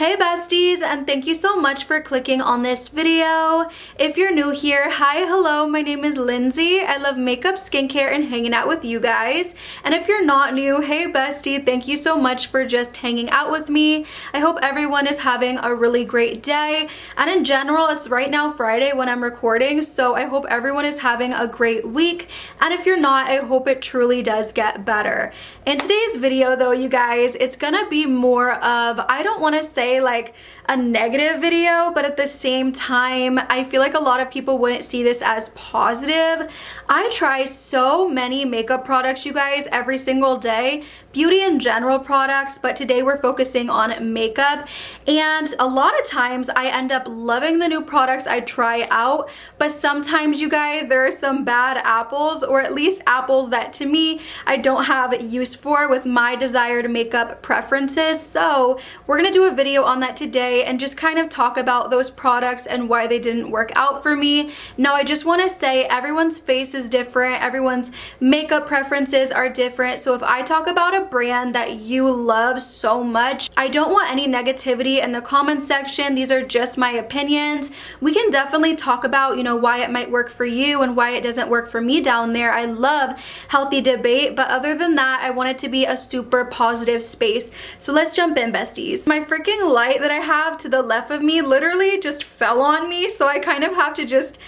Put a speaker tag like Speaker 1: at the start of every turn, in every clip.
Speaker 1: Hey besties, and thank you so much for clicking on this video. If you're new here, hi, hello, my name is Lindsay. I love makeup, skincare, and hanging out with you guys. And if you're not new, hey bestie, thank you so much for just hanging out with me. I hope everyone is having a really great day. And in general, it's right now Friday when I'm recording, so I hope everyone is having a great week. And if you're not, I hope it truly does get better. In today's video though, you guys, it's gonna be more of, I don't want to say like a negative video, but at the same time I feel like a lot of people wouldn't see this as positive. I try so many makeup products, you guys, every single day, beauty in general products, but today we're focusing on makeup, and a lot of times I end up loving the new products I try out, but sometimes, you guys, there are some bad apples, or at least apples that to me I don't have use for with my desired makeup preferences. So we're gonna do a video on that today and just kind of talk about those products and why they didn't work out for me. Now, I just want to say everyone's face is different, everyone's makeup preferences are different, so if I talk about a brand that you love so much, I don't want any negativity in the comment section. These are just my opinions. We can definitely talk about, you know, why it might work for you and why it doesn't work for me down there. I love healthy debate, but other than that, I want it to be a super positive space. So let's jump in, besties. My freaking light that I have to the left of me literally just fell on me, so I kind of have to just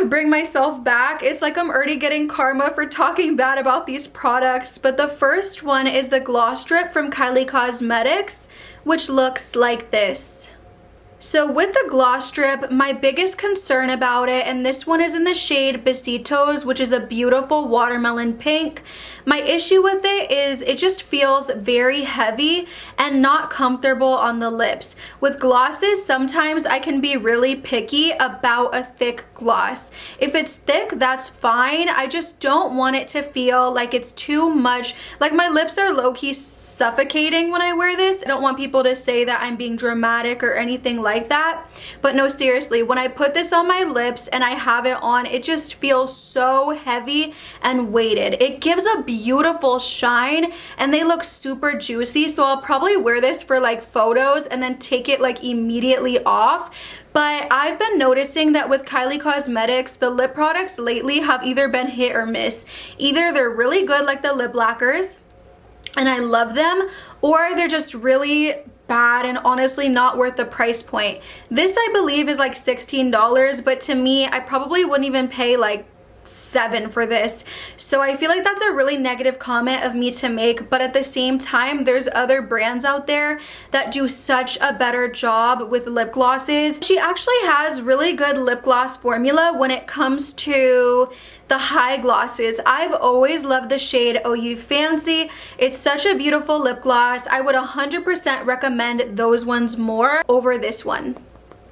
Speaker 1: bring myself back. It's like I'm already getting karma for talking bad about these products. But the first one is the gloss strip from Kylie Cosmetics, which looks like this. So with the gloss strip, my biggest concern about it, and this one is in the shade Besitos, which is a beautiful watermelon pink. My issue with it is it just feels very heavy and not comfortable on the lips. With glosses, sometimes I can be really picky about a thick gloss. If it's thick, that's fine. I just don't want it to feel like it's too much. Like, my lips are low-key suffocating when I wear this. I don't want people to say that I'm being dramatic or anything like that, but no, seriously, when I put this on my lips and I have it on, it just feels so heavy and weighted. It gives a beautiful shine and they look super juicy, so I'll probably wear this for like photos and then take it like immediately off. But I've been noticing that with Kylie Cosmetics, the lip products lately have either been hit or miss. Either they're really good, like the lip lacquers, and I love them, or they're just really bad and honestly not worth the price point. This, I believe, is like $16, but to me, I probably wouldn't even pay like $7 for this. So I feel like that's a really negative comment of me to make, but at the same time, there's other brands out there that do such a better job with lip glosses. She actually has really good lip gloss formula when it comes to the high glosses. I've always loved the shade Oh You Fancy. It's such a beautiful lip gloss. I would 100% recommend those ones more over this one.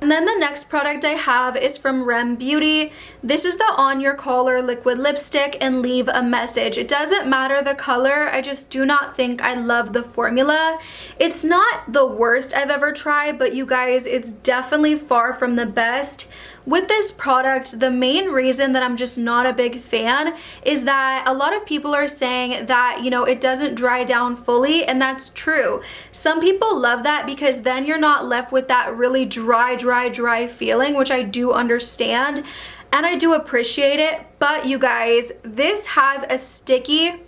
Speaker 1: And then the next product I have is from Rem Beauty. This is the On Your Collar liquid lipstick and Leave a Message. It doesn't matter the color, I just do not think I love the formula. It's not the worst I've ever tried, but you guys, it's definitely far from the best. With this product, the main reason that I'm just not a big fan is that a lot of people are saying that, you know, it doesn't dry down fully, and that's true. Some people love that because then you're not left with that really dry feeling, which I do understand and I do appreciate it. But you guys, this has a sticky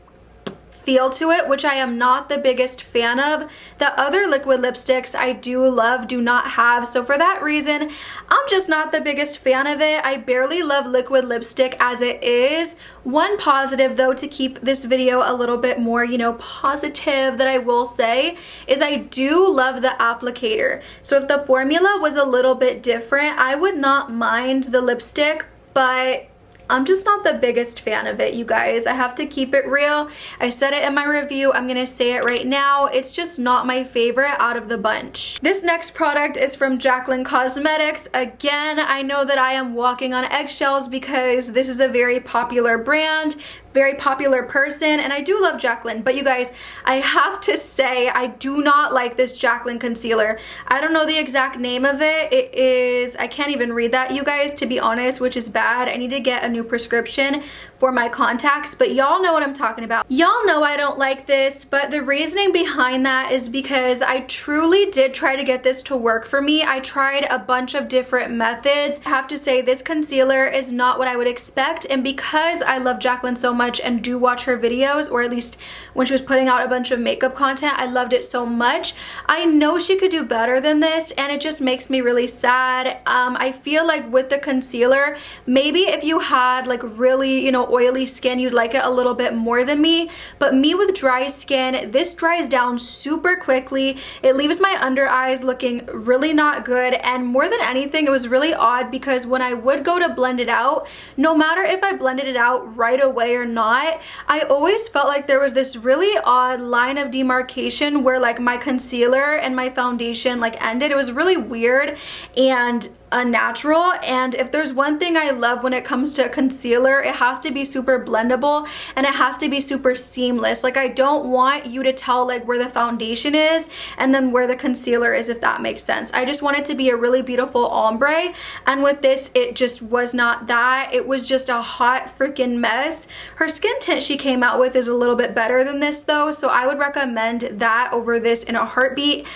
Speaker 1: feel to it, which I am not the biggest fan of. The other liquid lipsticks I do love do not have, so for that reason, I'm just not the biggest fan of it. I barely love liquid lipstick as it is. One positive though, to keep this video a little bit more, you know, positive, that I will say is I do love the applicator. So if the formula was a little bit different, I would not mind the lipstick, but I'm just not the biggest fan of it, you guys. I have to keep it real. I said it in my review. I'm gonna say it right now. It's just not my favorite out of the bunch. This next product is from Jaclyn Cosmetics. Again, I know that I am walking on eggshells because this is a very popular brand. very popular person, and I do love Jaclyn, but you guys, I have to say I do not like this Jaclyn concealer. I don't know the exact name of it. It is, I can't even read that, you guys, to be honest, which is bad. I need to get a new prescription for my contacts, but y'all know what I'm talking about. Y'all know I don't like this, but the reasoning behind that is because I truly did try to get this to work for me. I tried a bunch of different methods. I have to say this concealer is not what I would expect, and because I love Jaclyn so much and do watch her videos, or at least when she was putting out a bunch of makeup content, I loved it so much. I know she could do better than this, and it just makes me really sad. I feel like with the concealer, maybe if you had like really, you know, oily skin, you'd like it a little bit more than me, but me with dry skin, this dries down super quickly. It leaves my under eyes looking really not good, and more than anything, it was really odd because when I would go to blend it out, no matter if I blended it out right away or not, I always felt like there was this really odd line of demarcation where like my concealer and my foundation like ended. It was really weird and unnatural, and if there's one thing I love when it comes to concealer, it has to be super blendable and it has to be super seamless. Like I don't want you to tell like where the foundation is and then where the concealer is, if that makes sense. I just want it to be a really beautiful ombre, and with this it just was not that. It was just a hot freaking mess. Her skin tint she came out with is a little bit better than this though, so I would recommend that over this in a heartbeat.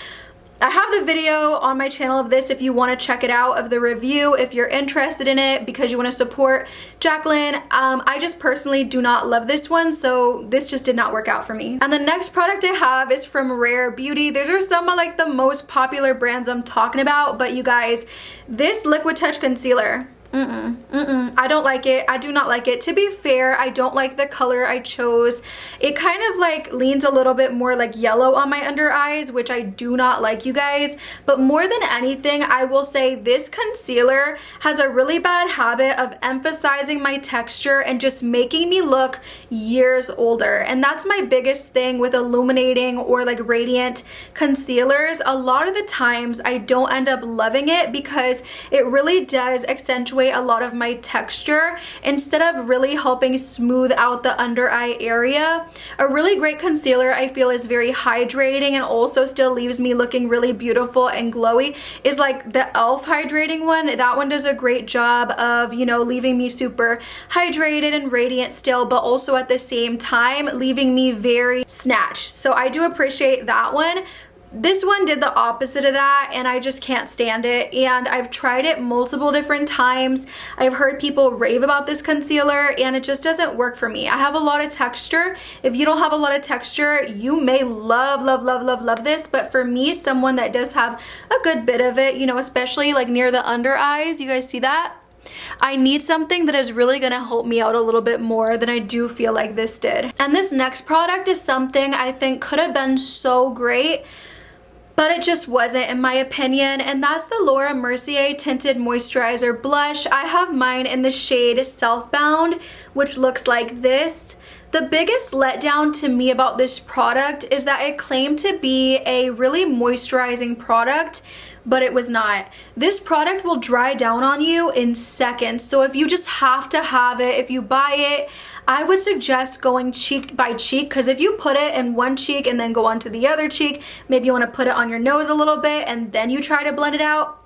Speaker 1: I have the video on my channel of this if you want to check it out, of the review, if you're interested in it because you want to support Jaclyn. I just personally do not love this one, so this just did not work out for me. And the next product I have is from Rare Beauty. These are some of like the most popular brands I'm talking about, but you guys, this Liquid Touch Concealer, I don't like it. I do not like it. To be fair, I don't like the color I chose. It kind of like leans a little bit more like yellow on my under eyes, which I do not like, you guys. But more than anything, I will say this concealer has a really bad habit of emphasizing my texture and just making me look years older. And that's my biggest thing with illuminating or like radiant concealers. A lot of the times I don't end up loving it because it really does accentuate a lot of my texture instead of really helping smooth out the under eye area. A really great concealer I feel is very hydrating and also still leaves me looking really beautiful and glowy is like the e.l.f. hydrating one. That one does a great job of, you know, leaving me super hydrated and radiant still, but also at the same time leaving me very snatched. So I do appreciate that one. This one did the opposite of that, and I just can't stand it, and I've tried it multiple different times. I've heard people rave about this concealer and it just doesn't work for me. I have a lot of texture. If you don't have a lot of texture, you may love this, but for me, someone that does have a good bit of it, you know, especially like near the under eyes, you guys see that? I need something that is really gonna help me out a little bit more than I do feel like this did. And this next product is something I think could have been so great, but it just wasn't, in my opinion, and that's the Laura Mercier Tinted Moisturizer Blush. I have mine in the shade Selfbound, which looks like this. The biggest letdown to me about this product is that it claimed to be a really moisturizing product, but it was not. This product will dry down on you in seconds, so if you just have to have it, if you buy it, I would suggest going cheek by cheek, because if you put it in one cheek and then go on to the other cheek, maybe you want to put it on your nose a little bit and then you try to blend it out,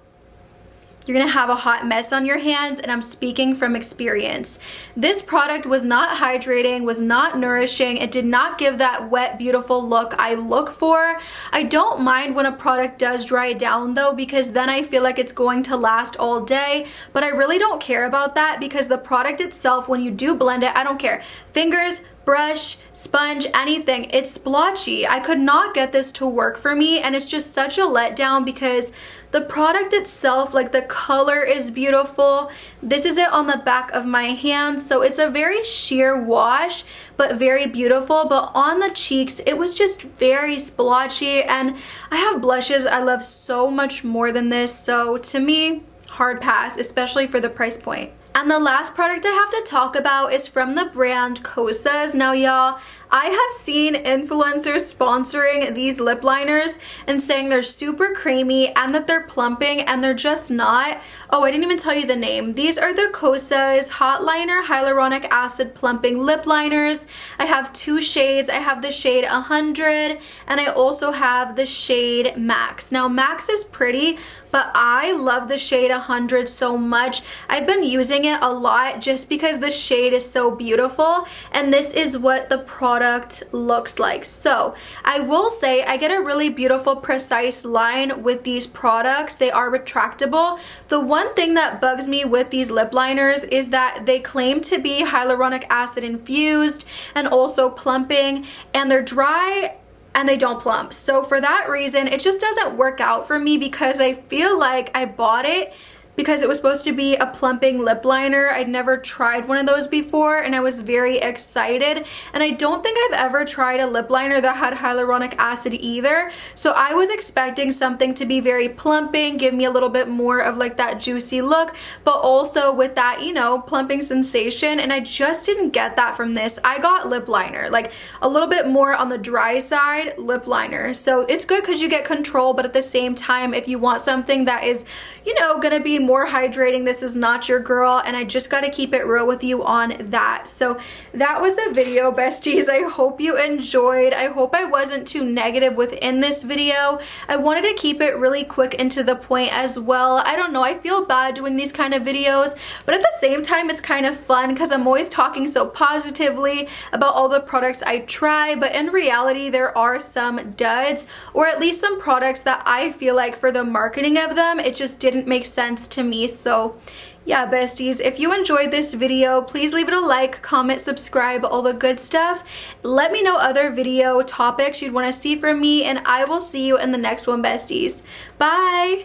Speaker 1: you're gonna have a hot mess on your hands, and I'm speaking from experience. This product was not hydrating, was not nourishing. It did not give that wet, beautiful look I look for. I don't mind when a product does dry down though, because then I feel like it's going to last all day, but I really don't care about that because the product itself, when you do blend it, I don't care. Fingers, brush, sponge, anything, it's splotchy. I could not get this to work for me, and it's just such a letdown because the product itself, like the color is beautiful. This is it on the back of my hand, so it's a very sheer wash but very beautiful, but on the cheeks it was just very splotchy, and I have blushes I love so much more than this, so to me, hard pass, especially for the price point. And the last product I have to talk about is from the brand Kosas. Now y'all, I have seen influencers sponsoring these lip liners and saying they're super creamy and that they're plumping, and they're just not. Oh, I didn't even tell you the name. These are the Kosas Hotliner Hyaluronic Acid Plumping Lip Liners. I have two shades. I have the shade 100 and I also have the shade Max. Now Max is pretty, but I love the shade 100 so much. I've been using it a lot just because the shade is so beautiful, and this is what the product looks like. So I will say I get a really beautiful precise line with these products. They are retractable. The one thing that bugs me with these lip liners is that they claim to be hyaluronic acid infused and also plumping, and they're dry and they don't plump. So for that reason, it just doesn't work out for me, because I feel like I bought it because it was supposed to be a plumping lip liner. I'd never tried one of those before and I was very excited, and I don't think I've ever tried a lip liner that had hyaluronic acid either. So I was expecting something to be very plumping, give me a little bit more of like that juicy look, but also with that, you know, plumping sensation, and I just didn't get that from this. I got lip liner, like a little bit more on the dry side lip liner. So it's good because you get control, but at the same time, if you want something that is, you know, gonna be more hydrating, this is not your girl, and I just got to keep it real with you on that. So that was the video, besties. I hope you enjoyed. I hope I wasn't too negative within this video. I wanted to keep it really quick and to the point as well. I don't know, I feel bad doing these kind of videos, but at the same time it's kind of fun because I'm always talking so positively about all the products I try, but in reality there are some duds, or at least some products that I feel like for the marketing of them, it just didn't make sense to me. So yeah, besties, if you enjoyed this video, please leave it a like, comment, subscribe, all the good stuff. Let me know other video topics you'd want to see from me, and I will see you in the next one, besties. Bye!